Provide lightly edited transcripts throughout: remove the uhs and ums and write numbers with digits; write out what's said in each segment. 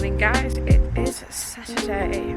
morning, guys. It is Saturday.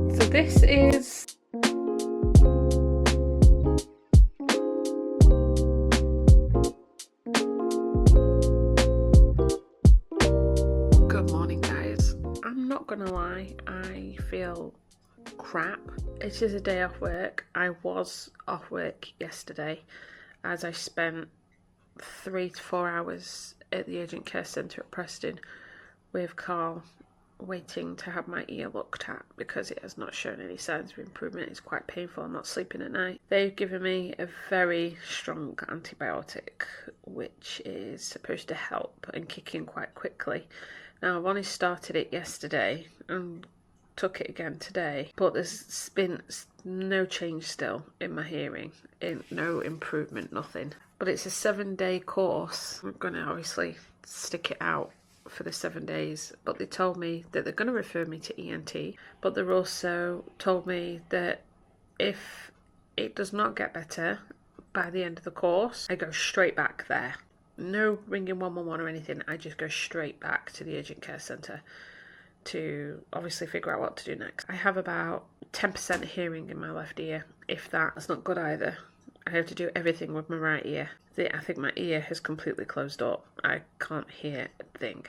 So this is good morning, guys. I'm not gonna lie, I feel crap. It is a day off work. I was off work yesterday as I spent 3 to 4 hours at the urgent care centre at Preston with Carl, waiting to have my ear looked at because it has not shown any signs of improvement. It's quite painful. I'm not sleeping at night. They've given me a very strong antibiotic which is supposed to help and kick in quite quickly. Now, I've only started it yesterday and took it again today, but there's been no change still in my hearing, no improvement, nothing. But it's a 7-day course. I'm going to obviously stick it out for the 7 days, but they told me that they're going to refer me to ENT, but they're also told me that if it does not get better by the end of the course, I go straight back there. No ringing 111 or anything. I just go straight back to the urgent care centre to obviously figure out what to do next. I have about 10% hearing in my left ear, if that. That's not good either. I have to do everything with my right ear. I think my ear has completely closed up. I can't hear a thing.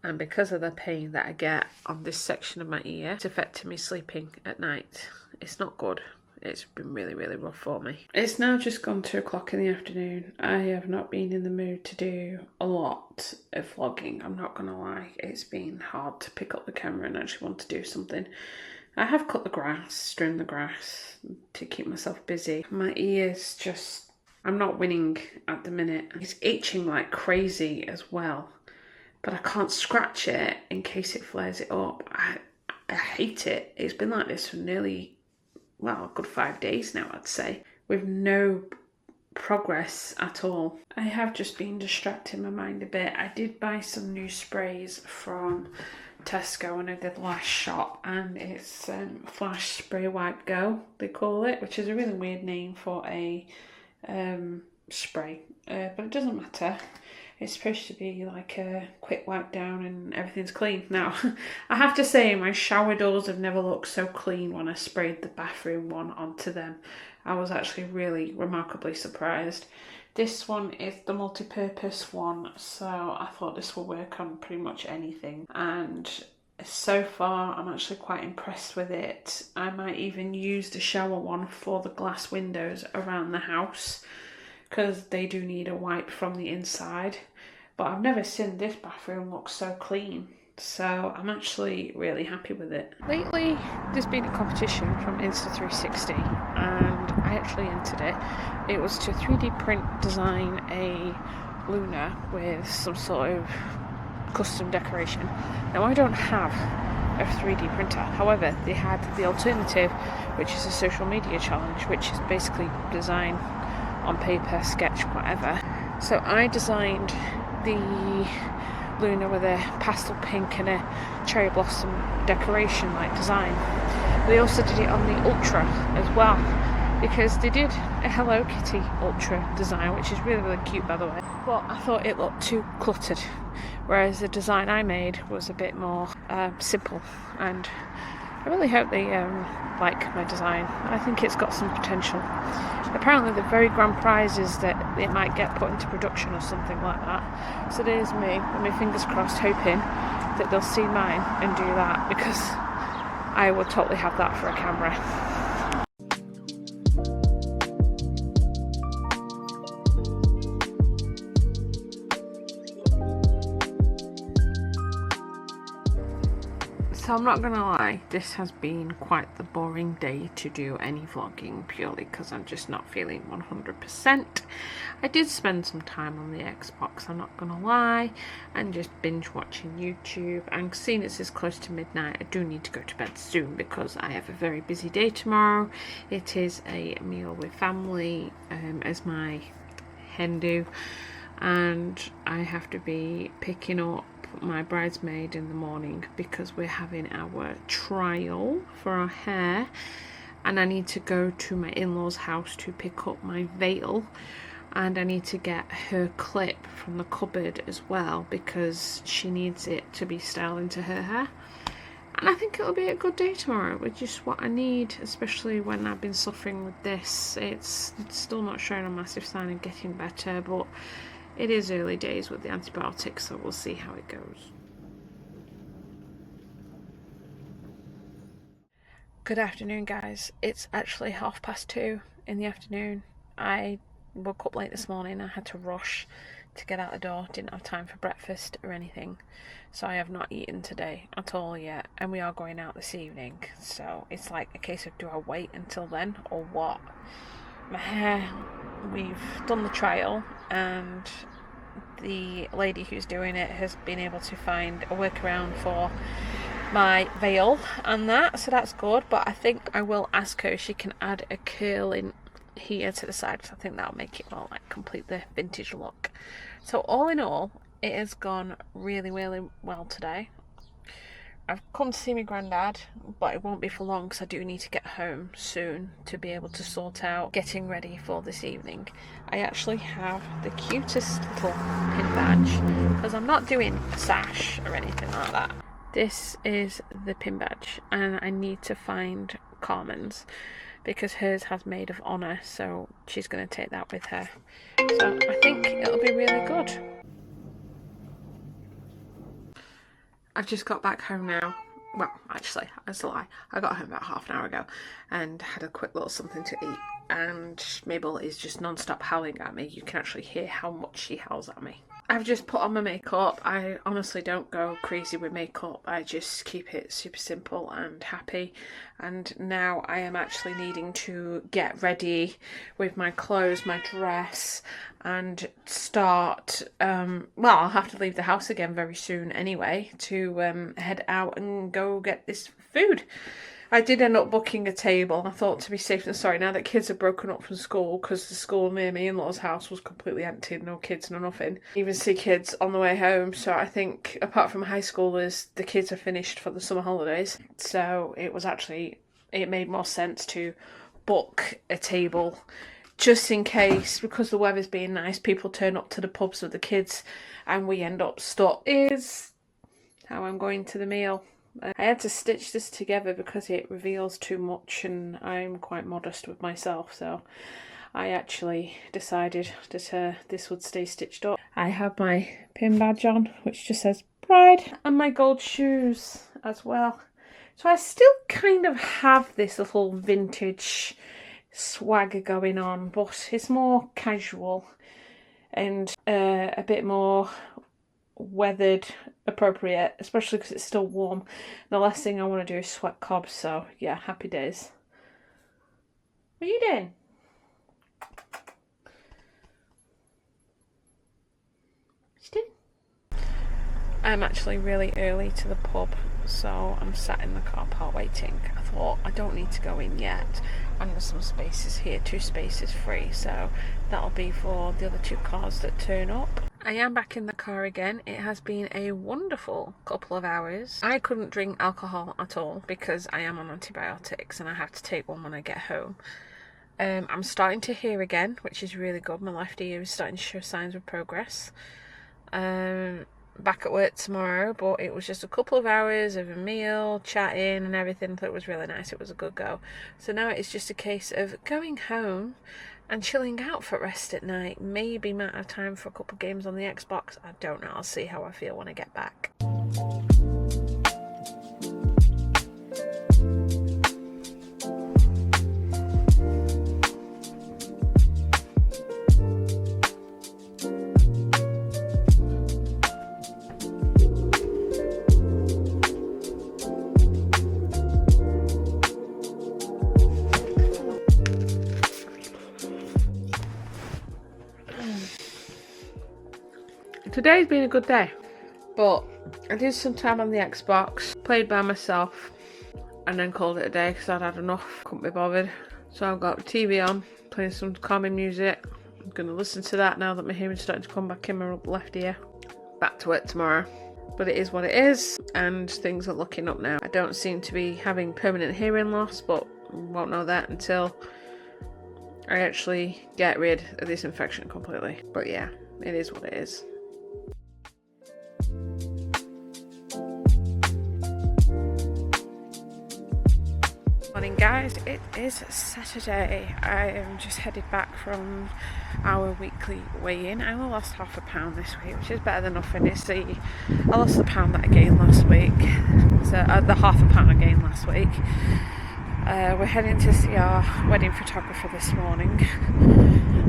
And because of the pain that I get on this section of my ear, it's affecting me sleeping at night. It's not good. It's been really, really rough for me. It's now just gone 2 o'clock in the afternoon. I have not been in the mood to do a lot of vlogging. I'm not going to lie. It's been hard to pick up the camera and actually want to do something. I have cut the grass, trimmed the grass to keep myself busy. My ears just, I'm not winning at the minute. It's itching like crazy as well, but I can't scratch it in case it flares it up. I hate it. It's been like this for nearly, well, a good 5 days now, I'd say, with no progress at all. I have just been distracting my mind a bit. I did buy some new sprays from Tesco when I did last shop, and it's Flash Spray Wipe Go, they call it, which is a really weird name for a spray, but it doesn't matter. It's supposed to be like a quick wipe down and everything's clean. Now, I have to say my shower doors have never looked so clean when I sprayed the bathroom one onto them. I was actually really remarkably surprised. This one is the multi-purpose one, so I thought this will work on pretty much anything. And so far, I'm actually quite impressed with it. I might even use the shower one for the glass windows around the house, because they do need a wipe from the inside. But I've never seen this bathroom look so clean, so I'm actually really happy with it. Lately, there's been a competition from Insta360, and I actually entered it. It was to 3D print design a Luna with some sort of custom decoration. Now, I don't have a 3D printer, however, they had the alternative, which is a social media challenge, which is basically design on paper, sketch, whatever. So I designed the Luna with a pastel pink and a cherry blossom decoration like design. They also did it on the Ultra as well, because they did a Hello Kitty Ultra design, which is really, really cute, by the way. But I thought it looked too cluttered, whereas the design I made was a bit more simple, and I really hope they like my design. I think it's got some potential. Apparently the very grand prize is that it might get put into production or something like that. So there's me with my fingers crossed, hoping that they'll see mine and do that, because I would totally have that for a camera. So I'm not gonna lie, this has been quite the boring day to do any vlogging, purely because I'm just not feeling 100%. I did spend some time on the Xbox, I'm not gonna lie, and just binge watching YouTube, and seeing it's as close to midnight, I do need to go to bed soon because I have a very busy day tomorrow. It is a meal with family, as my hen do, and I have to be picking up my bridesmaid in the morning because we're having our trial for our hair, and I need to go to my in-laws' house to pick up my veil, and I need to get her clip from the cupboard as well because she needs it to be styled into her hair. And I think it'll be a good day tomorrow, which is what I need, especially when I've been suffering with this. It's still not showing a massive sign of getting better, but it is early days with the antibiotics, so we'll see how it goes. Good afternoon, guys. It's actually 2:30 in the afternoon. I woke up late this morning. I had to rush to get out the door. Didn't have time for breakfast or anything. So I have not eaten today at all yet. And we are going out this evening. So it's like a case of, do I wait until then or what? My hair, we've done the trial, and the lady who's doing it has been able to find a workaround for my veil and that, so that's good. But I think I will ask her if she can add a curl in here to the side, because I think that'll make it more like complete the vintage look. So all in all, it has gone really, really well today. I've come to see my granddad, but it won't be for long because I do need to get home soon to be able to sort out getting ready for this evening. I actually have the cutest little pin badge because I'm not doing a sash or anything like that. This is the pin badge, and I need to find Carmen's because hers has Maid of Honor, so she's going to take that with her. So I think it'll be really good. I've just got back home now. Well, actually, that's a lie. I got home about half an hour ago and had a quick little something to eat. And Mabel is just non-stop howling at me. You can actually hear how much she howls at me. I've just put on my makeup. I honestly don't go crazy with makeup. I just keep it super simple and happy. And now I am actually needing to get ready with my clothes, my dress, and start, well, I'll have to leave the house again very soon anyway to head out and go get this food. I did end up booking a table, and I thought, to be safe than sorry, now that kids have broken up from school, because the school near my in-laws' house was completely empty, no kids, no nothing. Even see kids on the way home, so I think, apart from high schoolers, the kids are finished for the summer holidays. So it made more sense to book a table, just in case, because the weather's being nice, people turn up to the pubs with the kids, and we end up stuck. Is how I'm going to the meal. I had to stitch this together because it reveals too much, and I'm quite modest with myself, so I actually decided that this would stay stitched up. I have my pin badge on, which just says Bride, and my gold shoes as well. So I still kind of have this little vintage swagger going on, but it's more casual and a bit more weathered appropriate, especially because it's still warm. The last thing I want to do is sweat cobs, so yeah, happy days. What are you doing? I'm actually really early to the pub, so I'm sat in the car park waiting. I thought I don't need to go in yet, and there's some spaces here, 2 spaces free, so that'll be for the other 2 cars that turn up. I am back in the car again. It has been a wonderful couple of hours. I couldn't drink alcohol at all because I am on antibiotics and I have to take one when I get home. I'm starting to hear again, which is really good. My left ear is starting to show signs of progress. Back at work tomorrow, but it was just a couple of hours of a meal, chatting and everything, so it was really nice. It was a good go. So now it's just a case of going home and chilling out for rest at night. Maybe might have time for a couple of games on the Xbox. I don't know. I'll see how I feel when I get back. Today's been a good day, but I did some time on the Xbox, played by myself, and then called it a day because I'd had enough, couldn't be bothered. So I've got the TV on, playing some calming music. I'm going to listen to that now that my hearing's starting to come back in my left ear. Back to work tomorrow. but it is what it is, and things are looking up now. I don't seem to be having permanent hearing loss, but won't know that until I actually get rid of this infection completely. But yeah, it is what it is. Morning guys, it is Saturday. I am just headed back from our weekly weigh-in. I only lost half a pound this week, which is better than nothing. I lost the pound that I gained last week, so the half a pound I gained last week. We're heading to see our wedding photographer this morning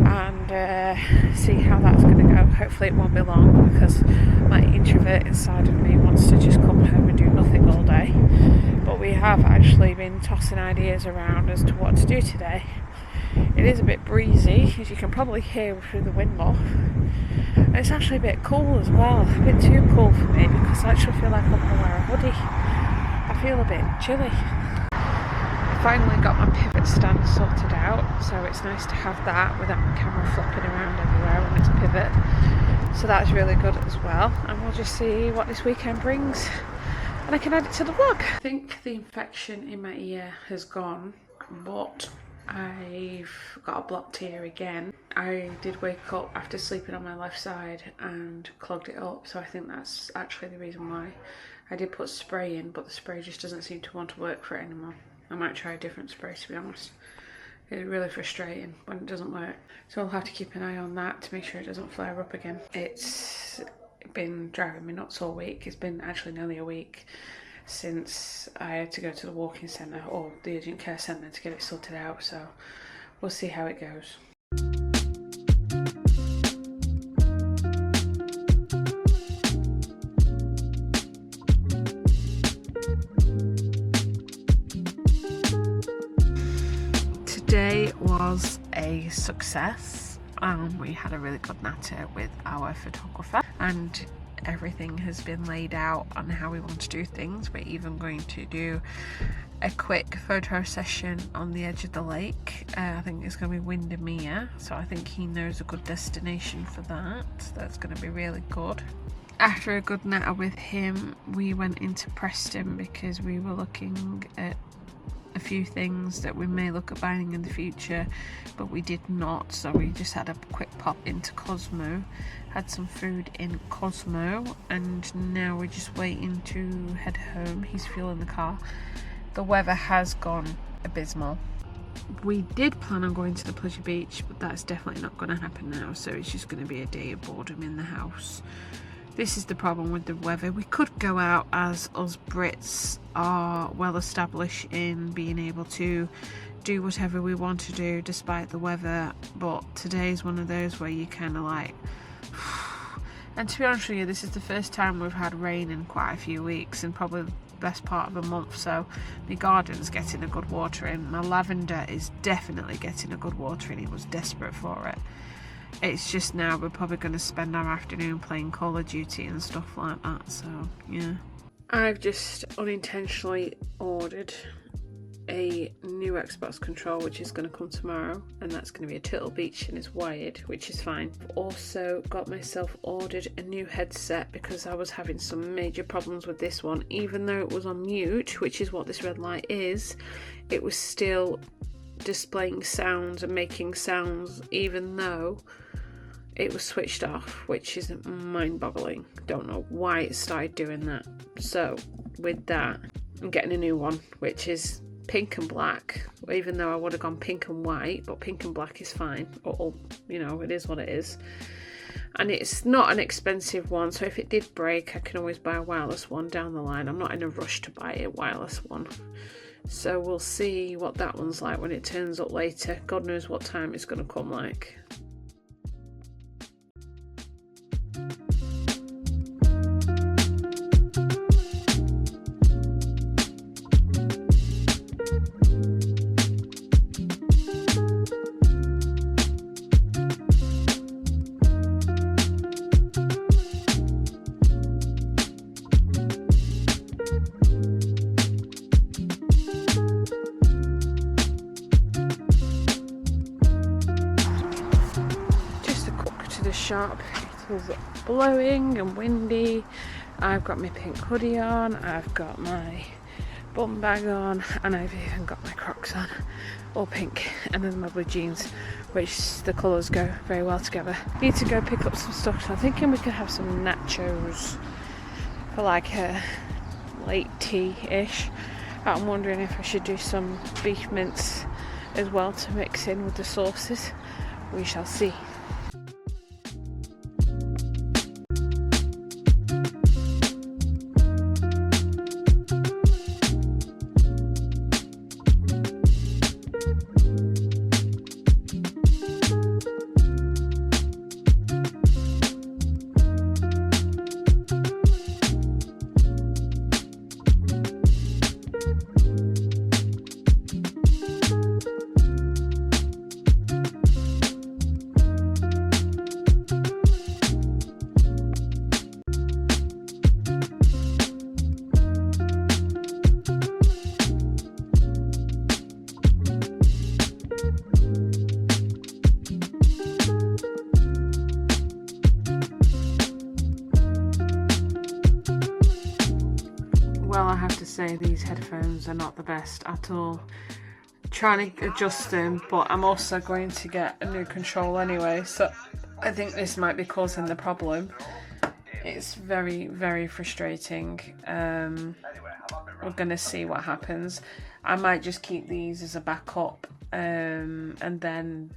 and see how that's going to go. Hopefully it won't be long, because my introvert inside of me wants to just come home and do nothing all day. But we have actually been tossing ideas around as to what to do today. It is a bit breezy, as you can probably hear through the window. And it's actually a bit cool as well, a bit too cool for me, because I actually feel like I'm going to wear a hoodie. I feel a bit chilly. I finally got my pivot stand sorted out, so it's nice to have that without my camera flopping around everywhere on its pivot. So that's really good as well, and we'll just see what this weekend brings. And I can add it to the vlog. I think the infection in my ear has gone, but I've got a blocked ear again. I did wake up after sleeping on my left side and clogged it up, so I think that's actually the reason why. I did put spray in, but the spray just doesn't seem to want to work for it anymore. I might try a different spray, to be honest. It's really frustrating when it doesn't work. So I'll have to keep an eye on that to make sure it doesn't flare up again. It's been driving me nuts all week. It's been actually nearly a week since I had to go to the walking centre or the urgent care centre to get it sorted out, so we'll see how it goes. Today was a success. We had a really good natter with our photographer, and everything has been laid out on how we want to do things. We're even going to do a quick photo session on the edge of the lake. I think it's going to be Windermere, so I think he knows a good destination for that. That's going to be really good. After a good natter with him, we went into Preston because we were looking at a few things that we may look at buying in the future, but we did not, so we just had a quick pop into Cosmo, had some food in Cosmo, and now we're just waiting to head home. He's fueling the car. The weather has gone abysmal. We did plan on going to the Pleasure Beach, but that's definitely not going to happen now, so it's just going to be a day of boredom in the house. This is the problem with the weather. We could go out, as us Brits are well established in being able to do whatever we want to do despite the weather, but today's one of those where you kind of like and to be honest with you, this is the first time we've had rain in quite a few weeks, and probably the best part of a month, so my garden's getting a good watering. My lavender is definitely getting a good watering. It was desperate for it. It's just now we're probably going to spend our afternoon playing Call of Duty and stuff like that, so yeah. I've just unintentionally ordered a new Xbox controller, which is going to come tomorrow, and that's going to be a Turtle Beach and it's wired, which is fine. I've also got myself ordered a new headset because I was having some major problems with this one. Even though it was on mute, which is what this red light is, it was still displaying sounds and making sounds even though it was switched off, which is mind-boggling. Don't know why it started doing that. So with that, I'm getting a new one, which is pink and black, even though I would have gone pink and white, but pink and black is fine. Or, you know, it is what it is. And it's not an expensive one, so if it did break, I can always buy a wireless one down the line. I'm not in a rush to buy a wireless one. So we'll see what that one's like when it turns up later. God knows what time it's going to come like. Shop. It was blowing and windy I've got my pink hoodie on, I've got my bum bag on, and I've even got my Crocs on, all pink, and then my blue jeans, which the colours go very well together. Need to go pick up some stuff, so I'm thinking we could have some nachos for like a late tea-ish. I'm wondering if I should do some beef mince as well to mix in with the sauces. We shall see. Well, I have to say these headphones are not the best at all. Trying to adjust them, but I'm also going to get a new control anyway, so I think this might be causing the problem. It's very, very frustrating. We're going to see what happens. I might just keep these as a backup and then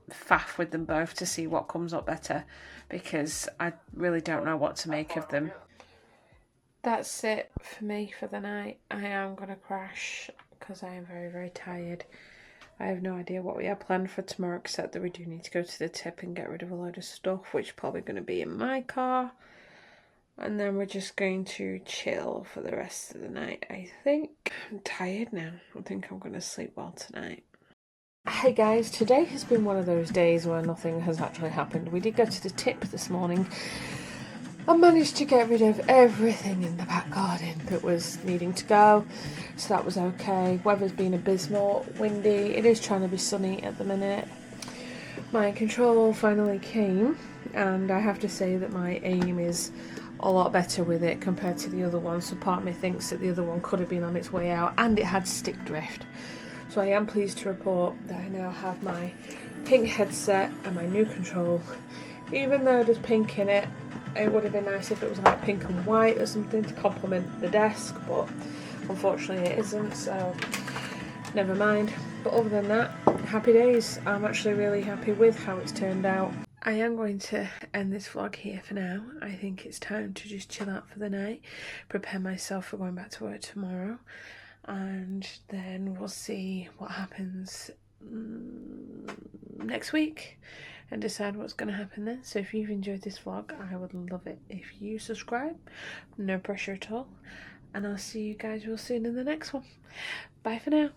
faff with them both to see what comes up better, because I really don't know what to make of them. That's it for me for the night. I am going to crash because I am very, very tired. I have no idea what we have planned for tomorrow, except that we do need to go to the tip and get rid of a load of stuff, which is probably going to be in my car. And then we're just going to chill for the rest of the night, I think. I'm tired now. I think I'm going to sleep well tonight. Hey guys, today has been one of those days where nothing has actually happened. We did go to the tip this morning. I managed to get rid of everything in the back garden that was needing to go, so that was okay. Weather's been abysmal, windy, it is trying to be sunny at the minute. My control finally came, and I have to say that my aim is a lot better with it compared to the other one, so part of me thinks that the other one could have been on its way out, and it had stick drift. So I am pleased to report that I now have my pink headset and my new control. Even though there's pink in it, it would have been nice if it was like pink and white or something to complement the desk, but unfortunately it isn't, so never mind. But other than that, happy days. I'm actually really happy with how it's turned out. I am going to end this vlog here for now. I think it's time to just chill out for the night, prepare myself for going back to work tomorrow, and then we'll see what happens next week and decide what's going to happen then. So if you've enjoyed this vlog, I would love it if you subscribe. No pressure at all. And I'll see you guys real soon in the next one. Bye for now.